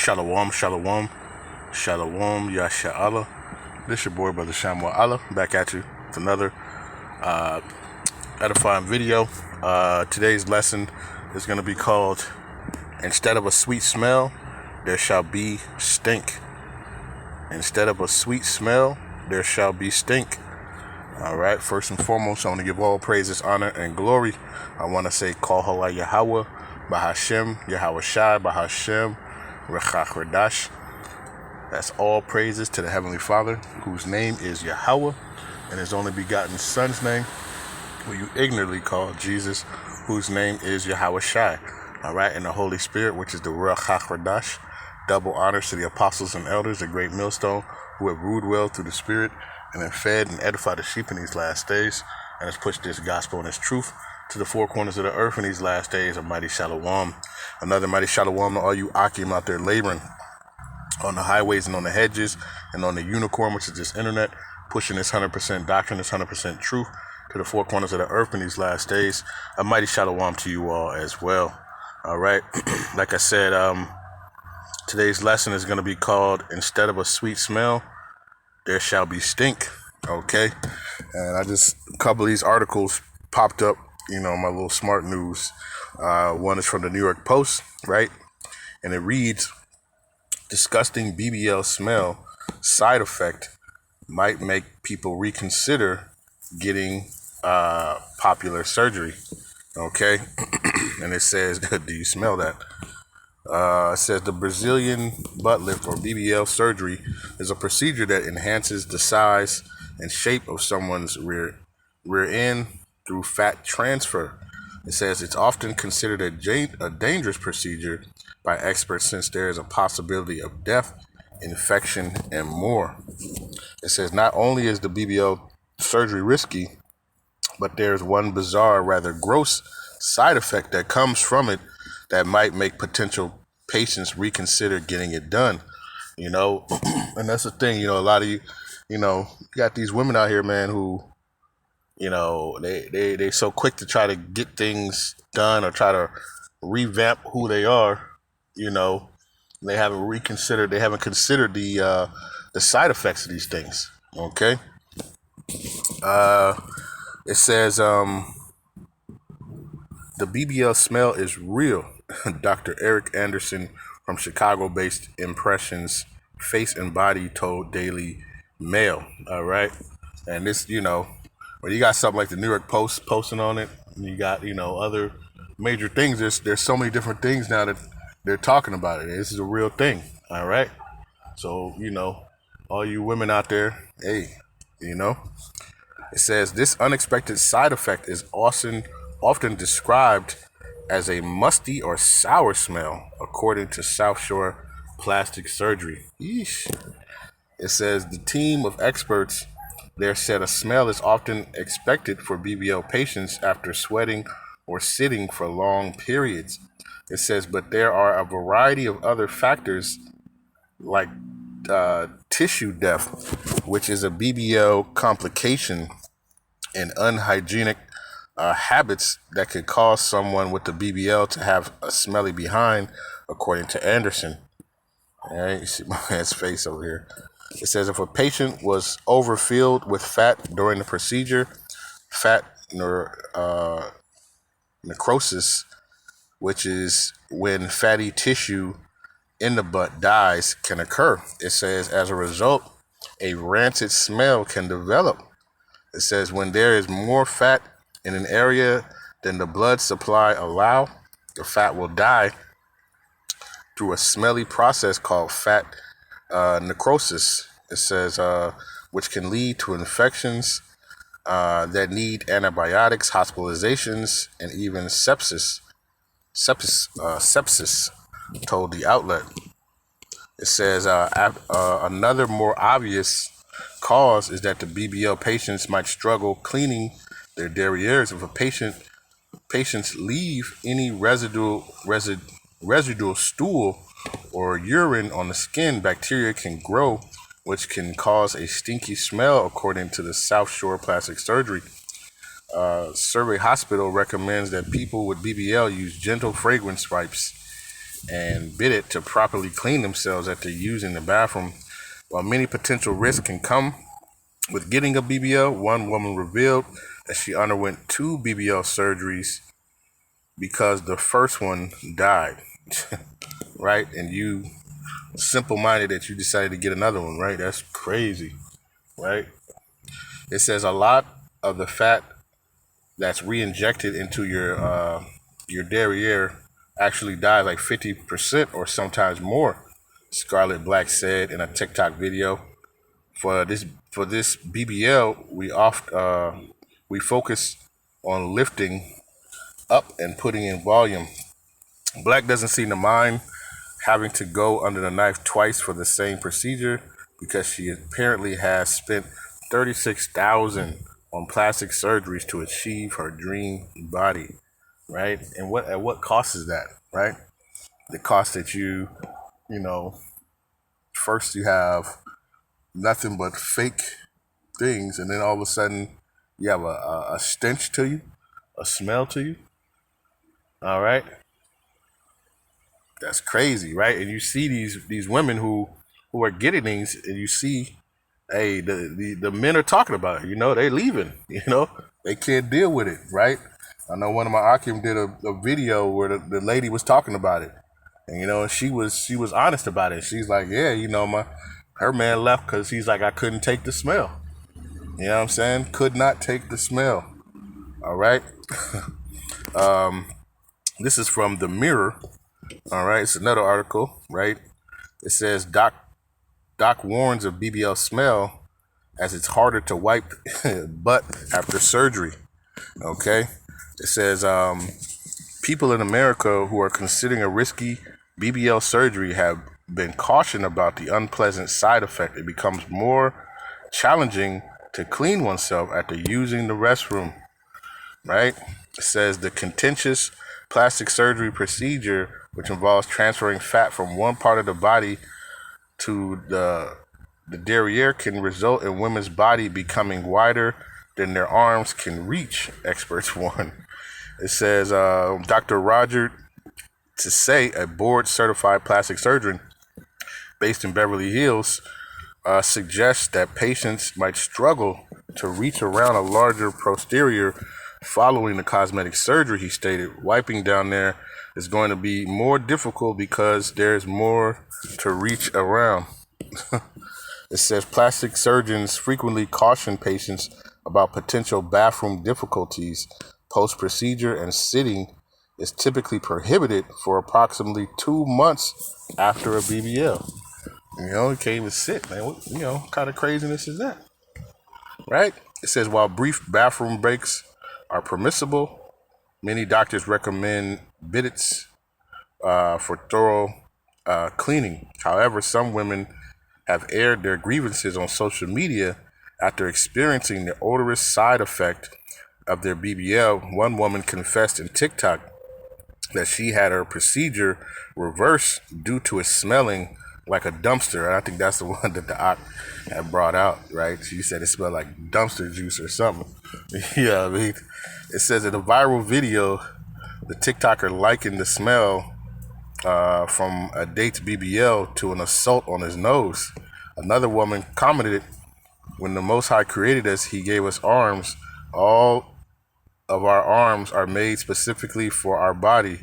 Shalom, shalom, shalom, Yasha Allah. This your boy, Brother Shamuel Allah, back at you with another edifying video. Today's lesson is going to be called, Instead of a sweet smell, there shall be stink. Instead of a sweet smell, there shall be stink. All right, first and foremost, I want to give all praises, honor, and glory. I want to say, Halal Yahawah, Bahasham, Yahawashi, Bahasham, Rawchaa. That's all praises to the Heavenly Father, whose name is Yahawah, and his only begotten Son's name, who you ignorantly call Jesus, whose name is Yahawashi. All right, and the Holy Spirit, which is the Qadash. Double honors to the apostles and elders, the great millstone, who have ruled well through the Spirit, and have fed and edified the sheep in these last days, and has pushed this gospel and this truth to the four corners of the earth in these last days. A mighty shalom. Another mighty shalom to all you Akim out there laboring on the highways and on the hedges and on the unicorn, which is this internet, pushing this 100% doctrine, this 100% truth to the four corners of the earth in these last days. A mighty shalom to you all as well. All right. Like I said, today's lesson is going to be called, Instead of a sweet smell, there shall be stink. Okay. And a couple of these articles popped up, my little smart news. One is from the New York Post, right? And it reads, disgusting BBL smell side effect might make people reconsider getting popular surgery. Okay. And it says, do you smell that? It says the Brazilian butt lift, or BBL surgery, is a procedure that enhances the size and shape of someone's rear end through fat transfer. It says it's often considered a dangerous procedure by experts since there is a possibility of death, infection, and more. It says not only is the BBL surgery risky, but there's one bizarre, rather gross side effect that comes from it that might make potential patients reconsider getting it done. And that's the thing, a lot of you got these women out here, man, who they so quick to try to get things done or try to revamp who they are. They haven't considered the side effects of these things. Okay. It says the BBL smell is real. Dr. Eric Anderson from Chicago-based Impressions Face and Body told Daily Mail. All right. And this, when you got something like the New York Post posting on it, and you got, other major things, there's so many different things now that they're talking about it. This is a real thing. All right. So, all you women out there, hey, it says this unexpected side effect is often described as a musty or sour smell, according to South Shore Plastic Surgery. Yeesh. It says the team of experts there said a smell is often expected for BBL patients after sweating or sitting for long periods. It says, but there are a variety of other factors like tissue death, which is a BBL complication, and unhygienic habits that could cause someone with the BBL to have a smelly behind, according to Anderson. All right, you see my man's face over here. It says if a patient was overfilled with fat during the procedure, fat necrosis, which is when fatty tissue in the butt dies, can occur. It says as a result, a rancid smell can develop. It says when there is more fat in an area than the blood supply allow, the fat will die through a smelly process called fat necrosis. It says which can lead to infections that need antibiotics, hospitalizations, and even sepsis. Sepsis, told the outlet. It says another more obvious cause is that the BBL patients might struggle cleaning their derrieres. If patients leave any residual stool or urine on the skin, bacteria can grow, which can cause a stinky smell, according to the South Shore Plastic Surgery. Survey Hospital recommends that people with BBL use gentle fragrance wipes and bid it to properly clean themselves after using the bathroom. While many potential risks can come with getting a BBL, one woman revealed that she underwent 2 BBL surgeries because the first one died. Right? And you simple-minded that you decided to get another one, right? That's crazy, right? It says a lot of the fat that's re-injected into your derriere actually dies, like 50% or sometimes more. Scarlett Black said in a TikTok video. For this BBL, we focus on lifting up and putting in volume. Black doesn't seem to mind having to go under the knife twice for the same procedure because she apparently has spent $36,000 on plastic surgeries to achieve her dream body, right? And at what cost is that, right? The cost that you know, first you have nothing but fake things, and then all of a sudden you have a stench to you, a smell to you. All right, that's crazy, right? And you see these women who are getting things, and you see, hey, the men are talking about it. They leaving. They can't deal with it, right? I know one of my Akim did a video where the lady was talking about it, and she was honest about it. She's like, yeah, her man left because he's like, I couldn't take the smell. You know what I'm saying? Could not take the smell. All right. This is from the Mirror. All right, it's another article, right? It says Doc warns of BBL smell as it's harder to wipe butt after surgery. Okay, it says people in America who are considering a risky BBL surgery have been cautioned about the unpleasant side effect. It becomes more challenging to clean oneself after using the restroom, right? It says the contentious plastic surgery procedure, which involves transferring fat from one part of the body to the derriere, can result in women's body becoming wider than their arms can reach, experts warn. It says Dr. Roger Tsay, a board-certified plastic surgeon based in Beverly Hills, suggests that patients might struggle to reach around a larger posterior following the cosmetic surgery. He stated, wiping down there is going to be more difficult because there's more to reach around. It says plastic surgeons frequently caution patients about potential bathroom difficulties post-procedure, and sitting is typically prohibited for approximately 2 months after a BBL. You can't even sit, man. What kind of craziness is that? Right? It says while brief bathroom breaks are permissible, many doctors recommend bidets for thorough cleaning. However, some women have aired their grievances on social media after experiencing the odorous side effect of their BBL. One woman confessed in TikTok that she had her procedure reversed due to it smelling like a dumpster. And I think that's the one that the Ock had brought out, right? She said it smelled like dumpster juice or something. Yeah, I mean, it says in a viral video, the TikToker likened the smell from a date's BBL to an assault on his nose. Another woman commented, when the Most High created us, he gave us arms. All of our arms are made specifically for our body.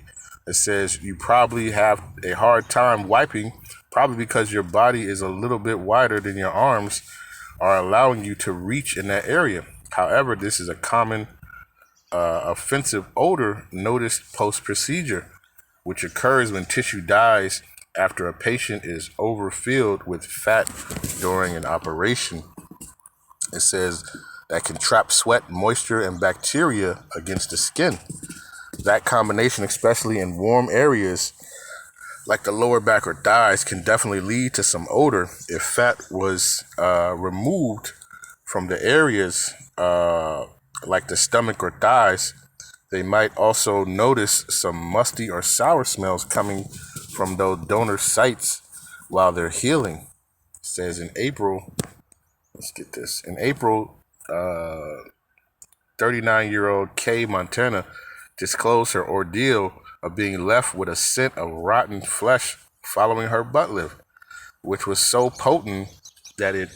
It says you probably have a hard time wiping, probably because your body is a little bit wider than your arms are allowing you to reach in that area. However, this is a common offensive odor noticed post-procedure, which occurs when tissue dies after a patient is overfilled with fat during an operation. It says that can trap sweat, moisture, and bacteria against the skin. That combination, especially in warm areas like the lower back or thighs, can definitely lead to some odor. If fat was removed from the areas like the stomach or thighs, they might also notice some musty or sour smells coming from those donor sites while they're healing. It says in April, let's get this, in April, 39-year-old Kay Montana disclosed her ordeal of being left with a scent of rotten flesh following her butt lift, which was so potent that it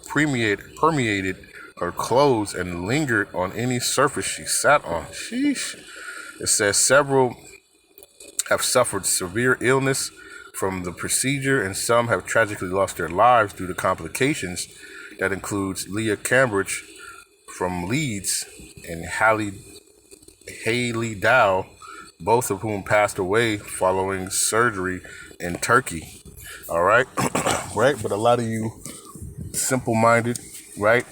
permeated her clothes and lingered on any surface she sat on. Sheesh. It says several have suffered severe illness from the procedure, and some have tragically lost their lives due to complications. That includes Leah Cambridge from Leeds and Haley Dow, both of whom passed away following surgery in Turkey. All right, right. But a lot of you simple-minded, right,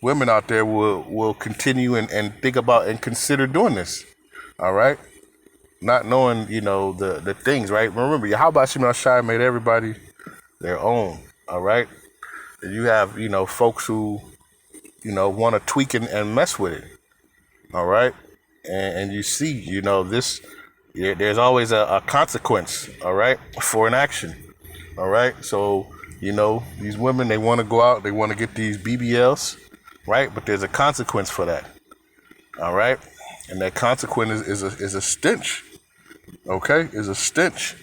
women out there will continue and think about and consider doing this. All right, not knowing the things, right. Remember, Yahawashi made everybody their own. All right, and you have folks who want to tweak and mess with it. All right, and you see this. There's always a consequence. All right, for an action. All right, so these women, they want to go out, they want to get these BBLs, right? But there's a consequence for that. All right, and that consequence is a stench. Okay, is a stench.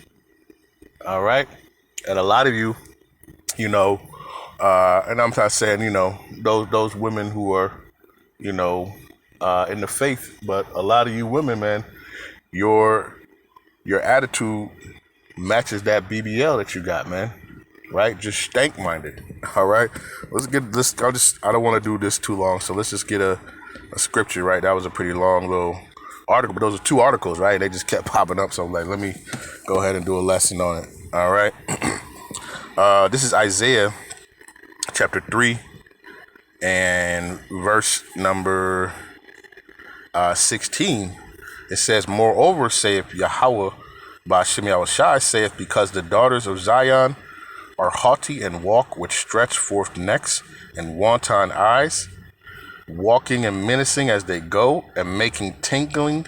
All right, and a lot of you, and I'm not saying those women who are in the faith, but a lot of you women, man, your attitude matches that BBL that you got, man. Right? Just stank minded. All right. Let's get this. I don't want to do this too long, so let's just get a scripture, right? That was a pretty long little article, but those are 2 articles, right? They just kept popping up, so I'm like, let me go ahead and do a lesson on it. All right. This is Isaiah chapter 3 and verse number 16. It says, "Moreover, saith Yahawah, Bahasham Yahawashi, saith, because the daughters of Zion are haughty and walk with stretched forth necks and wanton eyes, walking and menacing as they go, and making tinkling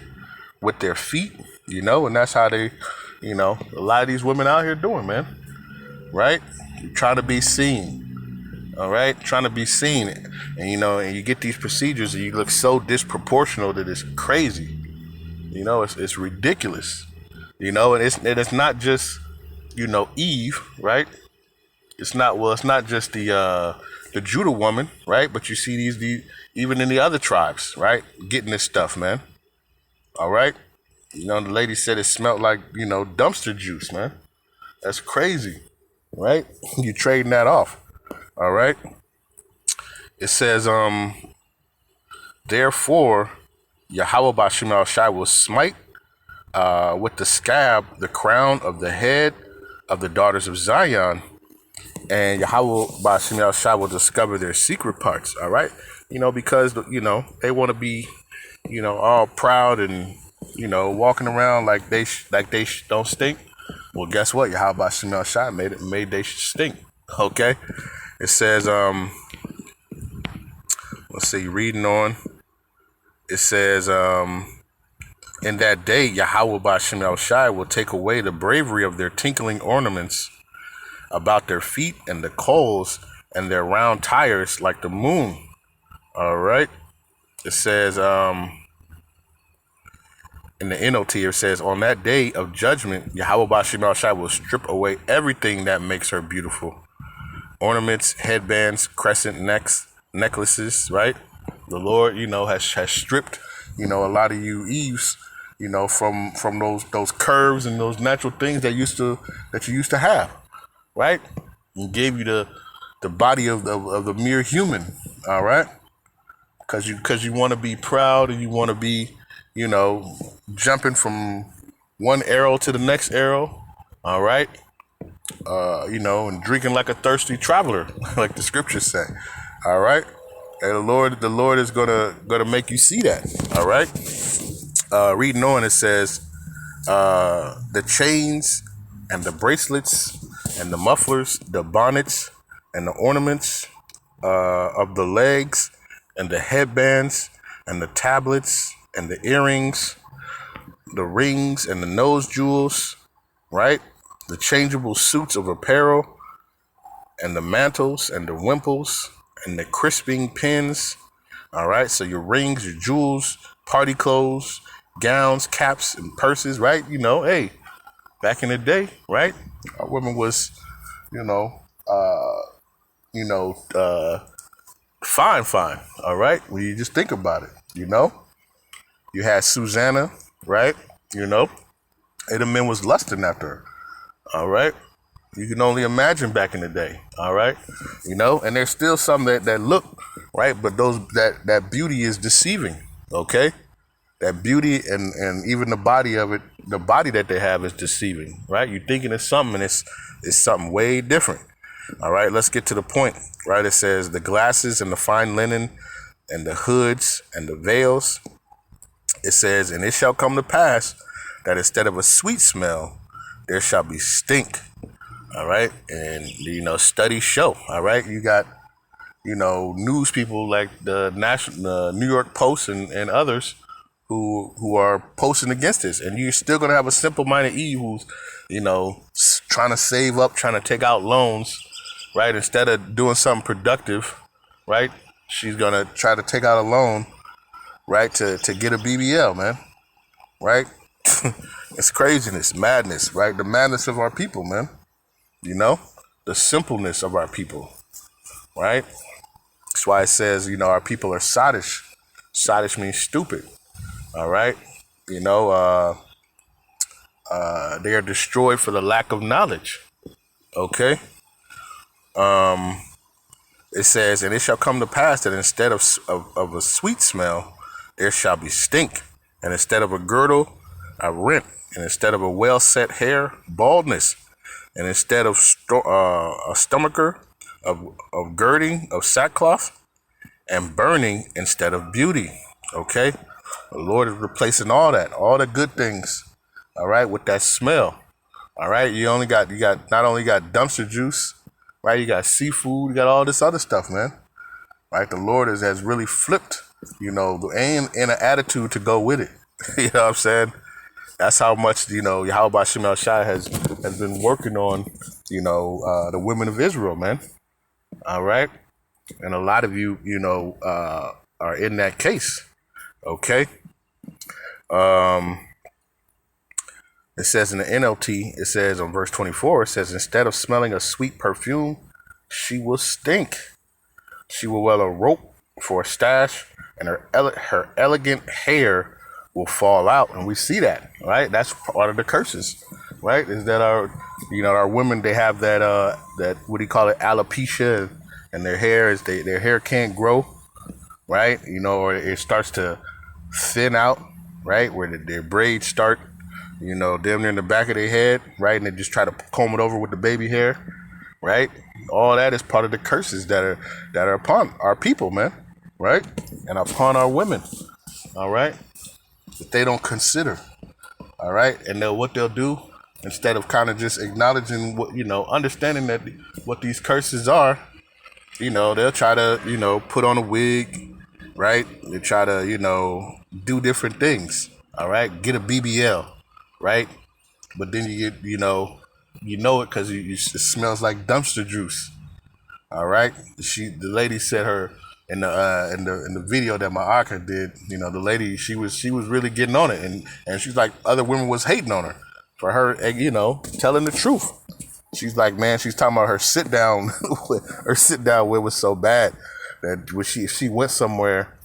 with their feet." And that's how they, a lot of these women out here doing, man. Right? Trying to be seen. All right? Trying to be seen. And, and you get these procedures and you look so disproportional that it's crazy. It's ridiculous. And it's not just, Eve, right? It's not just the Judah woman, right? But you see these even in the other tribes, right? Getting this stuff, man. All right? The lady said it smelled like, dumpster juice, man. That's crazy, right? You trading that off. All right? It says, therefore, Yahawah Bahasham Yahawashi will smite with the scab the crown of the head of the daughters of Zion, and Yahawah Bahasham Yahawashi will discover their secret parts. All right, because they want to be, all proud and walking around like they don't stink. Well, guess what? Yahawah Bahasham Yahawashi made they stink. Okay, it says let's see, reading on. It says in that day, Yahawah Bahasham Yahawashi will take away the bravery of their tinkling ornaments about their feet and the cauls and their round tires like the moon. All right. It says in the NOT, it says, on that day of judgment, Yahawah Bahasham Yahawashi will strip away everything that makes her beautiful. Ornaments, headbands, crescent necklaces, right? The Lord, has stripped, a lot of you Eves, from those curves and those natural things that you used to have, right? And gave you the body of the mere human, all right? Because you want to be proud and you want to be, jumping from one arrow to the next arrow, all right? And drinking like a thirsty traveler, like the scriptures say, all right? And the Lord is gonna make you see that. All right. Reading on, it says, the chains and the bracelets and the mufflers, the bonnets and the ornaments of the legs and the headbands and the tablets and the earrings, the rings and the nose jewels, right? The changeable suits of apparel and the mantles and the wimples and the crisping pins. All right, so your rings, your jewels, party clothes, gowns, caps, and purses, right? Hey, back in the day, right? Our women was, you know, uh, you know, uh, fine, all right? When you just think about it. You had Susanna, right? You know, and the men was lusting after her, all right? You can only imagine back in the day, all right? And there's still some that look, right? But that beauty is deceiving, okay? That beauty and even the body of it, the body that they have is deceiving, right? You're thinking it's something and it's something way different. All right, let's get to the point, right? It says the glasses and the fine linen and the hoods and the veils. It says, and it shall come to pass that instead of a sweet smell, there shall be stink. All right. And, studies show. All right. You got, news people like the New York Post and others who are posting against this. And you're still going to have a simple-minded Eve who's, trying to save up, trying to take out loans, right? Instead of doing something productive, right? She's going to try to take out a loan, right? To get a BBL, man. Right? It's craziness, madness, right? The madness of our people, man. The simpleness of our people, right? That's why it says, our people are sottish. Sottish means stupid, all right? They are destroyed for the lack of knowledge, okay? It says, and it shall come to pass that instead of a sweet smell, there shall be stink, and instead of a girdle, a rent, and instead of a well-set hair, baldness, and instead of a stomacher, of girding, of sackcloth, and burning instead of beauty. Okay? The Lord is replacing all the good things, all right, with that smell. All right, you not only got dumpster juice, right? You got seafood, you got all this other stuff, man. Right? The Lord has really flipped, the aim and an attitude to go with it. You know what I'm saying? That's how much, Yahawah has been working on, the women of Israel, man. All right. And a lot of you, are in that case. Okay. It says in the NLT, it says on verse 24, it says, instead of smelling a sweet perfume, she will stink. She will wear a rope for a stash, and her elegant hair will fall out. And we see that, right? That's part of the curses, right? Is that our women, they have that what do you call it, alopecia, and their hair can't grow, right? Or it starts to thin out, right? Where their braids start, damn near in the back of their head, right? And they just try to comb it over with the baby hair, right? All that is part of the curses that are upon our people, man, right? And upon our women, all right? That they don't consider, all right? And what they'll do, instead of kind of just acknowledging what, understanding that what these curses are, they'll try to, put on a wig, right? They try to, do different things, all right? Get a BBL, right? But then you get, you know it because it smells like dumpster juice, all right? The lady said her, in the video that my Aka did, the lady, she was really getting on it, and she's like, other women was hating on her for her, telling the truth. She's like, man, she's talking about her sit down where it was so bad that when she went somewhere,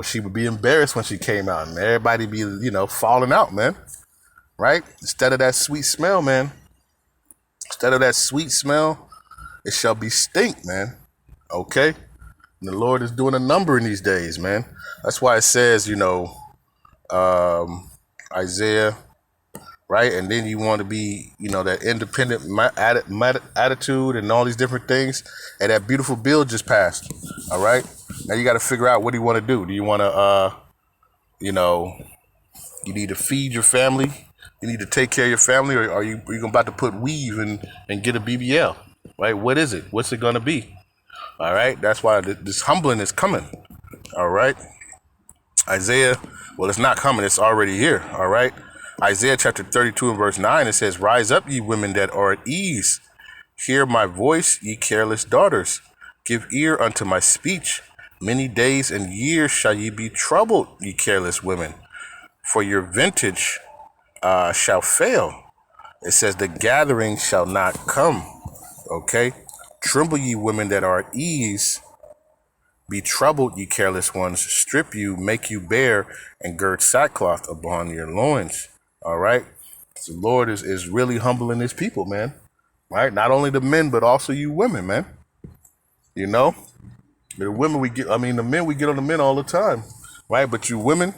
she would be embarrassed when she came out, and everybody be, falling out, man, right? Instead of that sweet smell, man, it shall be stink, man. Okay. And the Lord is doing a number in these days, man. That's why it says, Isaiah, right? And then you want to be, that independent attitude and all these different things. And that beautiful bill just passed, all right? Now you got to figure out, what do you want to do? Do you want to, you need to feed your family? You need to take care of your family? Or are you about to put weave and get a BBL, right? What is it? What's it going to be? All right, that's why this humbling is coming. All right, Isaiah, well, it's not coming, it's already here. All right, Isaiah chapter 32 and verse 9, it says, rise up, ye women that are at ease. Hear my voice, ye careless daughters. Give ear unto my speech. Many days and years shall ye be troubled, ye careless women. for your vintage shall fail. It says the gathering shall not come. Okay? Tremble ye women that are at ease. Be troubled, ye careless ones. Strip you, make you bare, and gird sackcloth upon your loins. All right? So the Lord is really humbling his people, man. Right? Not only the men, but also you women, man. You know? The women the men, we get on the men all the time. Right? But you women,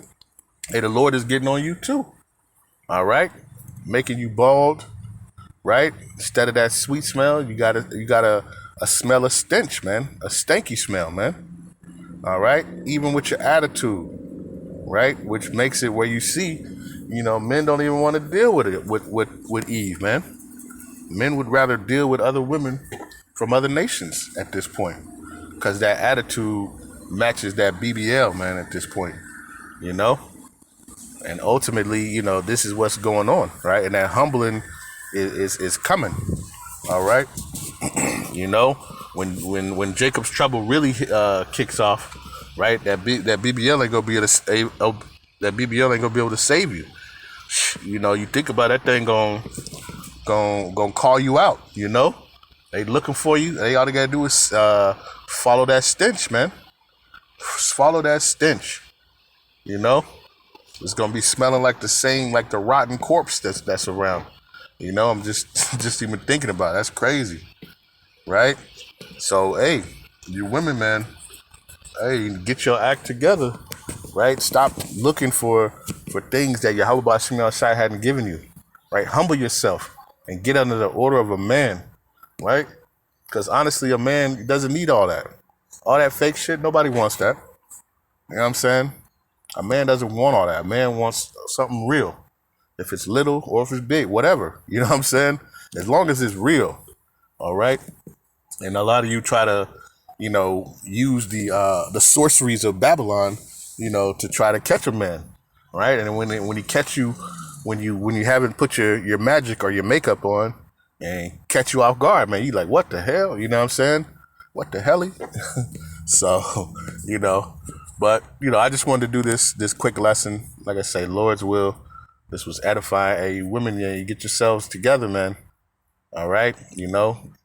hey, the Lord is getting on you too. All right? Making you bald, right? Instead of that sweet smell, you got a smell of stench, man. A stanky smell, man. All right? Even with your attitude, right? Which makes it where you see, men don't even want to deal with it with Eve, man. Men would rather deal with other women from other nations at this point. Because that attitude matches that BBL, man, at this point. And ultimately, this is what's going on, right? And that humbling is coming, all right? When Jacob's trouble really kicks off, right? That BBL ain't gonna be able to that BBL ain't gonna be able to save you. You think about that thing gonna call you out. They looking for you. They all they gotta do is follow that stench, man. Follow that stench. It's gonna be smelling like the rotten corpse that's around. I'm just even thinking about it. That's crazy, right? So, hey, you women, man, hey, get your act together, right? Stop looking for things that Yahawah hadn't given you, right? Humble yourself and get under the order of a man, right? Because honestly, a man doesn't need all that. All that fake shit, nobody wants that. You know what I'm saying? A man doesn't want all that. A man wants something real. If it's little or if it's big, whatever. You know what I'm saying? As long as it's real, all right? And a lot of you try to, use the sorceries of Babylon, to try to catch a man, right? And when he catch you, when you haven't put your magic or your makeup on, and catch you off guard, man, you like, what the hell? You know what I'm saying? What the helly? So, but I just wanted to do this quick lesson. Like I say, Lord's will. This was edifying. Hey, women, yeah, you get yourselves together, man. All right,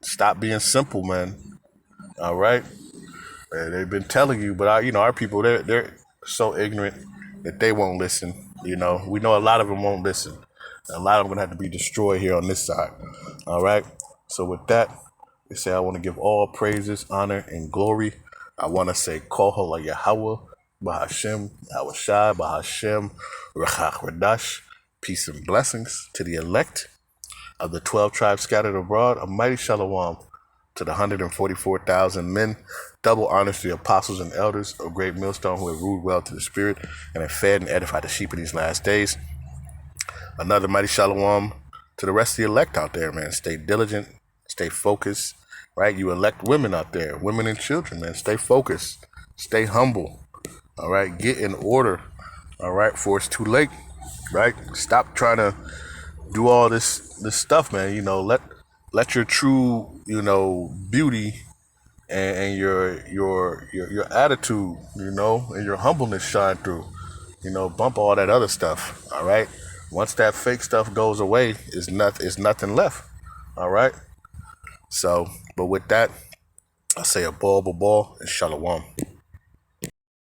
stop being simple, man. All right, they've been telling you, but our people, they're so ignorant that they won't listen. We know a lot of them won't listen. A lot of them gonna have to be destroyed here on this side. All right. So with that, they say I want to give all praises, honor, and glory. I want to say Kohol Yahawah, Bahasham, Yahawashi, Bahasham, Qadash. Peace and blessings to the elect of the 12 tribes scattered abroad. A mighty shalom to the 144,000 men. Double honors to the apostles and elders of great millstone who have ruled well to the spirit and have fed and edified the sheep in these last days. Another mighty shalom to the rest of the elect out there, man. Stay diligent, stay focused, right? You elect women out there, women and children, man. Stay focused, stay humble, all right? Get in order, all right, before it's too late, right? Stop trying to do all this stuff, man. Let your true, beauty and your attitude, and your humbleness shine through. Bump all that other stuff, all right? Once that fake stuff goes away, it's nothing left, all right? So, but with that, I say a ball, and shalom.